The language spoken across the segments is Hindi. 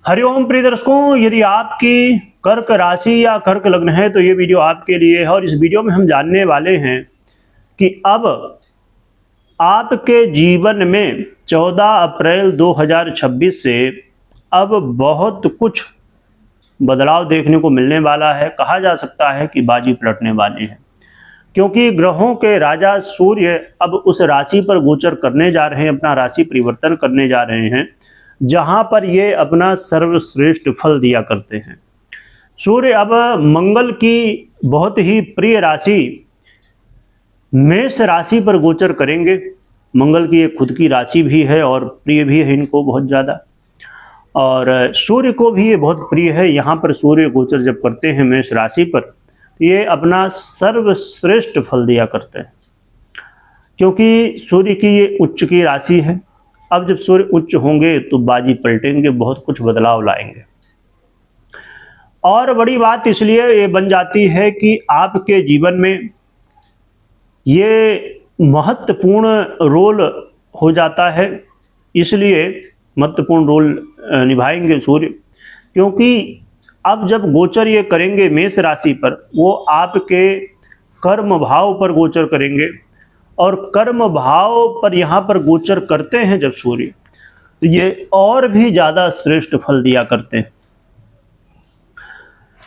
हरिओम प्रिय दर्शकों, यदि आपकी कर्क राशि या कर्क लग्न है तो ये वीडियो आपके लिए है। और इस वीडियो में हम जानने वाले हैं कि अब आपके जीवन में 14 अप्रैल 2026 से अब बहुत कुछ बदलाव देखने को मिलने वाला है। कहा जा सकता है कि बाजी पलटने वाली है, क्योंकि ग्रहों के राजा सूर्य अब उस राशि पर गोचर करने जा रहे हैं, अपना राशि परिवर्तन करने जा रहे हैं, जहां पर ये अपना सर्वश्रेष्ठ फल दिया करते हैं। सूर्य अब मंगल की बहुत ही प्रिय राशि मेष राशि पर गोचर करेंगे। मंगल की एक खुद की राशि भी है और प्रिय भी है इनको बहुत ज़्यादा, और सूर्य को भी ये बहुत प्रिय है। यहाँ पर सूर्य गोचर जब करते हैं मेष राशि पर, तो ये अपना सर्वश्रेष्ठ फल दिया करते हैं, क्योंकि सूर्य की ये उच्च की राशि है। अब जब सूर्य उच्च होंगे तो बाजी पलटेंगे, बहुत कुछ बदलाव लाएंगे। और बड़ी बात इसलिए ये बन जाती है कि आपके जीवन में ये महत्वपूर्ण रोल हो जाता है, इसलिए महत्वपूर्ण रोल निभाएंगे सूर्य, क्योंकि अब जब गोचर ये करेंगे मेष राशि पर, वो आपके कर्म भाव पर गोचर करेंगे। और कर्म भाव पर यहाँ पर गोचर करते हैं जब सूर्य, तो ये और भी ज़्यादा श्रेष्ठ फल दिया करते हैं।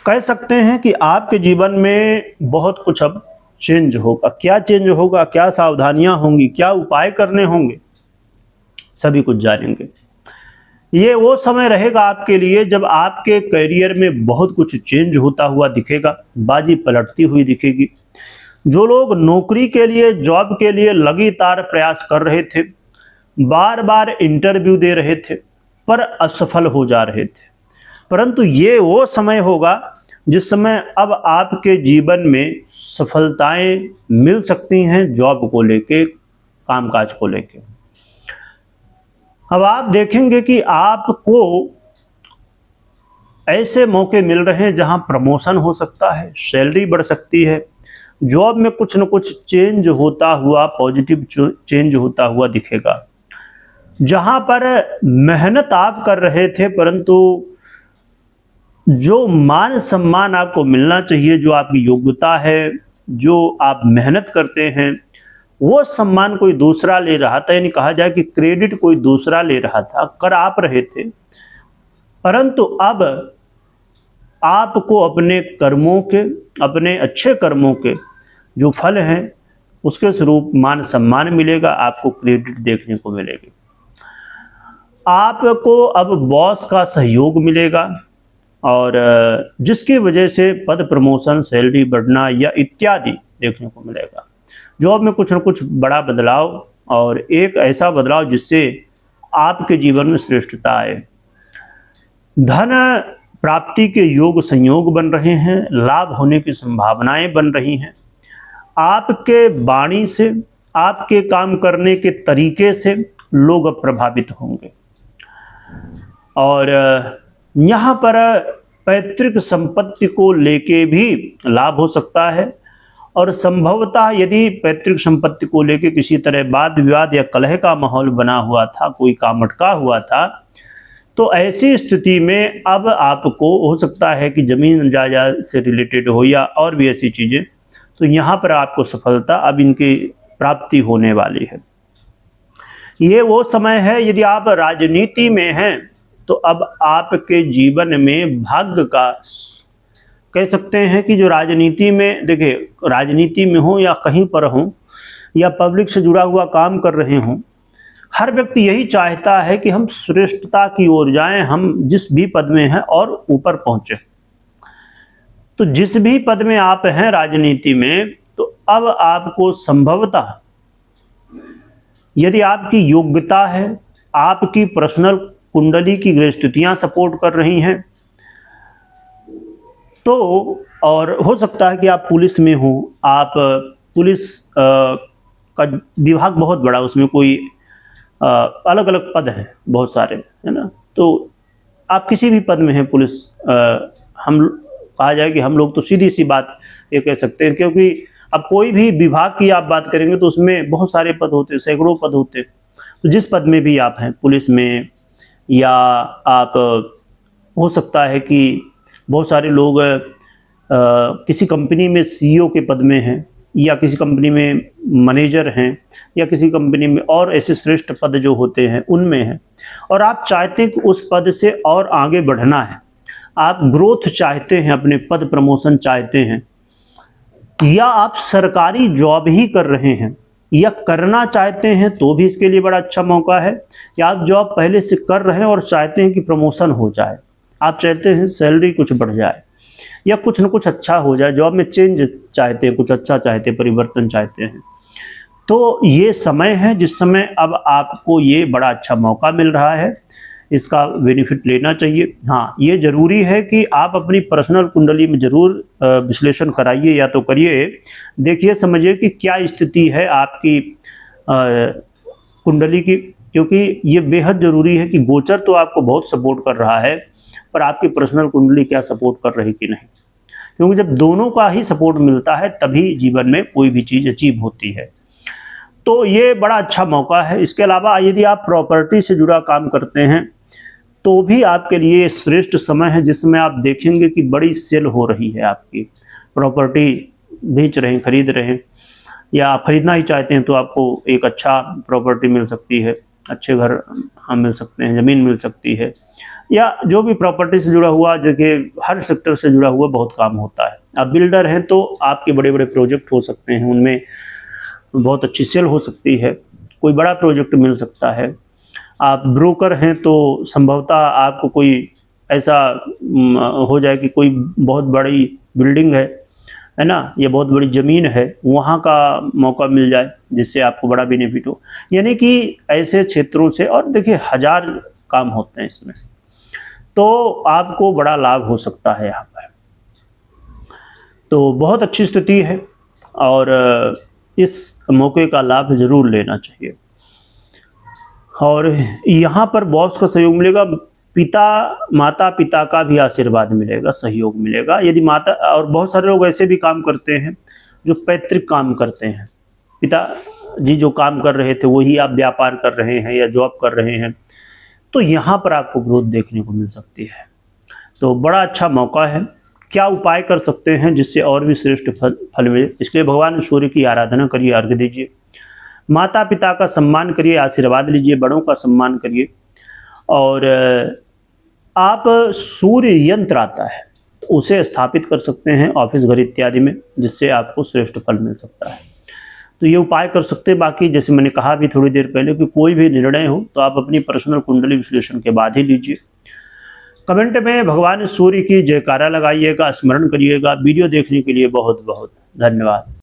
कह सकते हैं कि आपके जीवन में बहुत कुछ अब चेंज होगा। क्या चेंज होगा, क्या सावधानियां होंगी, क्या उपाय करने होंगे, सभी कुछ जानेंगे। ये वो समय रहेगा आपके लिए जब आपके करियर में बहुत कुछ चेंज होता हुआ दिखेगा, बाजी पलटती हुई दिखेगी। जो लोग नौकरी के लिए, जॉब के लिए लगातार प्रयास कर रहे थे, बार बार इंटरव्यू दे रहे थे पर असफल हो जा रहे थे, परंतु ये वो समय होगा जिस समय अब आपके जीवन में सफलताएं मिल सकती हैं, जॉब को लेके, कामकाज को लेके। अब आप देखेंगे कि आपको ऐसे मौके मिल रहे हैं जहां प्रमोशन हो सकता है, सैलरी बढ़ सकती है, जॉब में कुछ न कुछ चेंज होता हुआ, पॉजिटिव चेंज होता हुआ दिखेगा। जहां पर मेहनत आप कर रहे थे, परंतु जो मान सम्मान आपको मिलना चाहिए, जो आपकी योग्यता है, जो आप मेहनत करते हैं, वो सम्मान कोई दूसरा ले रहा था। यानी कहा जाए कि क्रेडिट कोई दूसरा ले रहा था, कर आप रहे थे, परंतु अब आपको अपने कर्मों के, अपने अच्छे कर्मों के जो फल हैं, उसके स्वरूप मान सम्मान मिलेगा, आपको क्रेडिट देखने को मिलेगी। आपको अब बॉस का सहयोग मिलेगा, और जिसकी वजह से पद प्रमोशन, सैलरी बढ़ना या इत्यादि देखने को मिलेगा। जॉब में कुछ न कुछ बड़ा बदलाव, और एक ऐसा बदलाव जिससे आपके जीवन में श्रेष्ठता आए। धन प्राप्ति के योग संयोग बन रहे हैं, लाभ होने की संभावनाएं बन रही हैं। आपके वाणी से, आपके काम करने के तरीके से लोग प्रभावित होंगे। और यहाँ पर पैतृक संपत्ति को लेके भी लाभ हो सकता है, और संभवतः यदि पैतृक संपत्ति को लेके किसी तरह वाद विवाद या कलह का माहौल बना हुआ था, कोई काम अटका हुआ था, तो ऐसी स्थिति में अब आपको हो सकता है कि जमीन जायदाद से रिलेटेड हो या और भी ऐसी चीज़ें, तो यहाँ पर आपको सफलता अब इनकी प्राप्ति होने वाली है। ये वो समय है, यदि आप राजनीति में हैं तो अब आपके जीवन में भाग्य का, कह सकते हैं कि जो राजनीति में, देखिए, राजनीति में हो या कहीं पर हो या पब्लिक से जुड़ा हुआ काम कर रहे हों, हर व्यक्ति यही चाहता है कि हम श्रेष्ठता की ओर जाएं, हम जिस भी पद में हैं और ऊपर पहुंचे। तो जिस भी पद में आप हैं राजनीति में, तो अब आपको संभवतः, यदि आपकी योग्यता है, आपकी पर्सनल कुंडली की ग्रह स्थितियां सपोर्ट कर रही हैं, तो और हो सकता है कि आप पुलिस में हो, आप पुलिस का विभाग बहुत बड़ा, उसमें कोई अलग अलग पद हैं बहुत सारे, है ना। तो आप किसी भी पद में हैं, पुलिस, हम कहा जाए कि हम लोग तो सीधी सी बात ये कह सकते हैं, क्योंकि अब कोई भी विभाग की आप बात करेंगे तो उसमें बहुत सारे पद होते हैं, सैकड़ों पद होते हैं। तो जिस पद में भी आप हैं, पुलिस में या आप हो सकता है कि बहुत सारे लोग किसी कंपनी में सीईओ के पद में हैं, या किसी कंपनी में मैनेजर हैं, या किसी कंपनी में और ऐसे श्रेष्ठ पद जो होते हैं उनमें हैं, और आप चाहते हैं कि उस पद से और आगे बढ़ना है, आप ग्रोथ चाहते हैं, अपने पद प्रमोशन चाहते हैं, या आप सरकारी जॉब ही कर रहे हैं या करना चाहते हैं, तो भी इसके लिए बड़ा अच्छा मौका है। या आप जॉब पहले से कर रहे हैं और चाहते हैं कि प्रमोशन हो जाए, आप चाहते हैं सैलरी कुछ बढ़ जाए या कुछ न कुछ अच्छा हो जाए, जॉब में चेंज चाहते हैं, कुछ अच्छा चाहते हैं, परिवर्तन चाहते हैं, तो ये समय है जिस समय अब आपको ये बड़ा अच्छा मौका मिल रहा है, इसका बेनिफिट लेना चाहिए। हाँ, ये ज़रूरी है कि आप अपनी पर्सनल कुंडली में ज़रूर विश्लेषण कराइए या तो करिए, देखिए समझिए कि क्या स्थिति है आपकी कुंडली की, क्योंकि ये बेहद ज़रूरी है कि गोचर तो आपको बहुत सपोर्ट कर रहा है, पर आपकी पर्सनल कुंडली क्या सपोर्ट कर रही कि नहीं, क्योंकि जब दोनों का ही सपोर्ट मिलता है तभी जीवन में कोई भी चीज़ अचीव होती है। तो ये बड़ा अच्छा मौका है। इसके अलावा यदि आप प्रॉपर्टी से जुड़ा काम करते हैं तो भी आपके लिए श्रेष्ठ समय है, जिसमें आप देखेंगे कि बड़ी सेल हो रही है, आपकी प्रॉपर्टी बेच रहे हैं, खरीद रहे हैं, या आप खरीदना ही चाहते हैं तो आपको एक अच्छा प्रॉपर्टी मिल सकती है, अच्छे घर मिल सकते हैं, ज़मीन मिल सकती है, या जो भी प्रॉपर्टी से जुड़ा हुआ, देखिए हर सेक्टर से जुड़ा हुआ बहुत काम होता है। आप बिल्डर हैं तो आपके बड़े बड़े प्रोजेक्ट हो सकते हैं, उनमें बहुत अच्छी सेल हो सकती है, कोई बड़ा प्रोजेक्ट मिल सकता है। आप ब्रोकर हैं तो संभवतः आपको कोई ऐसा हो जाए कि कोई बहुत बड़ी बिल्डिंग है ना, ये बहुत बड़ी ज़मीन है, वहाँ का मौका मिल जाए जिससे आपको बड़ा बेनिफिट हो। यानी कि ऐसे क्षेत्रों से, और देखिए 1000 काम होते हैं इसमें, तो आपको बड़ा लाभ हो सकता है यहाँ पर। तो बहुत अच्छी स्थिति है और इस मौके का लाभ ज़रूर लेना चाहिए। और यहाँ पर बॉस का सहयोग मिलेगा, माता पिता का भी आशीर्वाद मिलेगा, सहयोग मिलेगा। यदि माता, और बहुत सारे लोग ऐसे भी काम करते हैं जो पैतृक काम करते हैं, पिताजी जो काम कर रहे थे वही आप व्यापार कर रहे हैं या जॉब कर रहे हैं, तो यहाँ पर आपको ग्रोथ देखने को मिल सकती है। तो बड़ा अच्छा मौका है। क्या उपाय कर सकते हैं जिससे और भी श्रेष्ठ फल मिले? इसके लिए भगवान सूर्य की आराधना करिए, अर्घ्य दीजिए, माता पिता का सम्मान करिए, आशीर्वाद लीजिए, बड़ों का सम्मान करिए। और आप सूर्य यंत्र आता है तो उसे स्थापित कर सकते हैं ऑफिस घर इत्यादि में, जिससे आपको श्रेष्ठ फल मिल सकता है। तो ये उपाय कर सकते हैं। बाकी जैसे मैंने कहा भी थोड़ी देर पहले कि कोई भी निर्णय हो तो आप अपनी पर्सनल कुंडली विश्लेषण के बाद ही लीजिए। कमेंट में भगवान सूर्य की जयकारा लगाइएगा, स्मरण करिएगा। वीडियो देखने के लिए बहुत बहुत धन्यवाद।